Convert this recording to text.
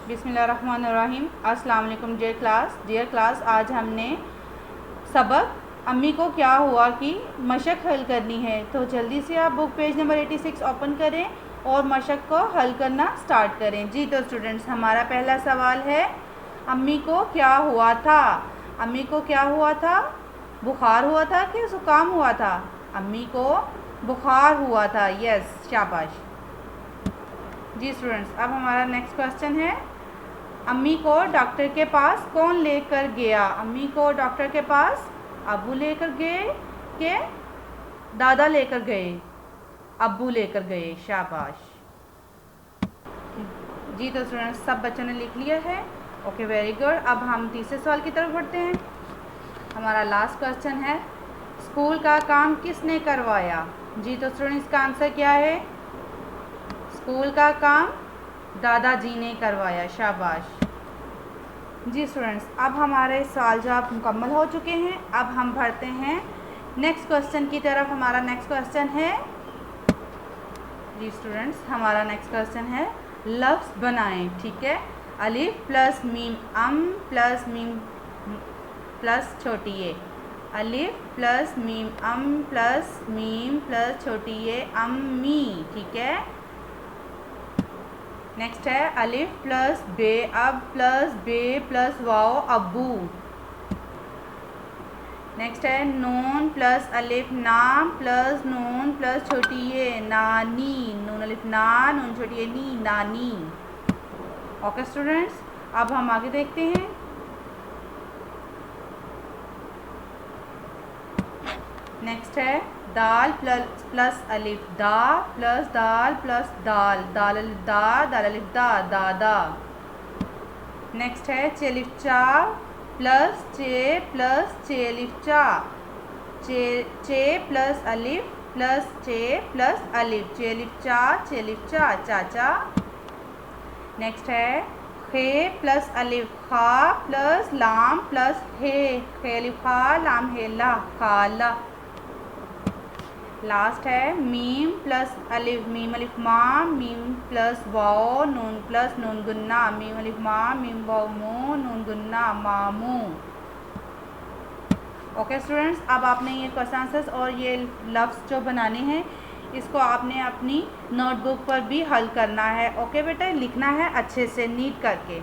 बिस्मिल्लाहिर्रहमानिर्रहीम। अस्सलाम वालेकुम डियर क्लास, आज हमने सबक अम्मी को क्या हुआ कि मशक हल करनी है। तो जल्दी से आप बुक पेज नंबर 86 ओपन करें और मशक को हल करना स्टार्ट करें। जी तो स्टूडेंट्स, हमारा पहला सवाल है, अम्मी को क्या हुआ था। अम्मी को क्या हुआ था? बुखार हुआ था कि ज़ुकाम हुआ था? अम्मी को बुखार हुआ था। यस, शाबाश। जी स्टूडेंट्स, अब हमारा नेक्स्ट क्वेश्चन है, अम्मी को डॉक्टर के पास कौन लेकर गया। अम्मी को डॉक्टर के पास अब्बू लेकर गए के दादा लेकर गए? अब्बू लेकर गए। शाबाश। जी तो स्टूडेंट्स, सब बच्चों ने लिख लिया है। Okay, very good. अब हम तीसरे सवाल की तरफ बढ़ते हैं। हमारा लास्ट क्वेश्चन है, स्कूल का काम किसने करवाया। जी तो स्टूडेंट्स, इसका आंसर क्या है? स्कूल का काम दादाजी ने करवाया। शाबाश। जी स्टूडेंट्स, अब हमारे सवाल जवाब मुकम्मल हो चुके हैं। अब हम बढ़ते हैं नेक्स्ट क्वेश्चन की तरफ। हमारा नेक्स्ट क्वेश्चन है, जी स्टूडेंट्स, हमारा नेक्स्ट क्वेश्चन है, लफ्ज़ बनाएं। ठीक है, अलिफ प्लस मीम अम प्लस मीम प्लस छोटी ए। अलिफ प्लस मीम अम प्लस मीम प्लस छोटी ए, अम्मी। ठीक है। नेक्स्ट है, अलिफ प्लस बे अब प्लस बे प्लस वाओ, अब्बू। नेक्स्ट है, नून प्लस अलिफ नाम प्लस नून प्लस छोटी ये, नानी। नून अलिफ ना, नून छोटी ये नी, नानी। ओके स्टूडेंट्स, अब हम आगे देखते हैं। नेक्स्ट है, दाल प्लस अलिफ दा प्लस दाल प्लस दाल, दाल अलिफ दा, दाल अलिफ दा, दादा। नेक्स्ट है, चे अलिफ चा प्लस चे अलिफ चा, चे प्लस अलिफ, चे अलिफ चा, चाचा। नेक्स्ट है, खे प्लस अलिफ खा प्लस लाम प्लस हे, खे अलिफ खा लाम हे ला, खाला। लास्ट है, मीम प्लस अलिफ मीम अलिफ माँ, मीम प्लस वाओ, नून प्लस नून गुन्ना, मीम अलिफ माँ, मीम वाओ मू, नून गुन्ना, मामू। ओके स्टूडेंट्स, अब आपने ये क्वेश्चन आंसर्स और ये लफ्ज़ जो बनाने हैं, इसको आपने अपनी नोटबुक पर भी हल करना है। ओके बेटा, लिखना है अच्छे से नीट करके।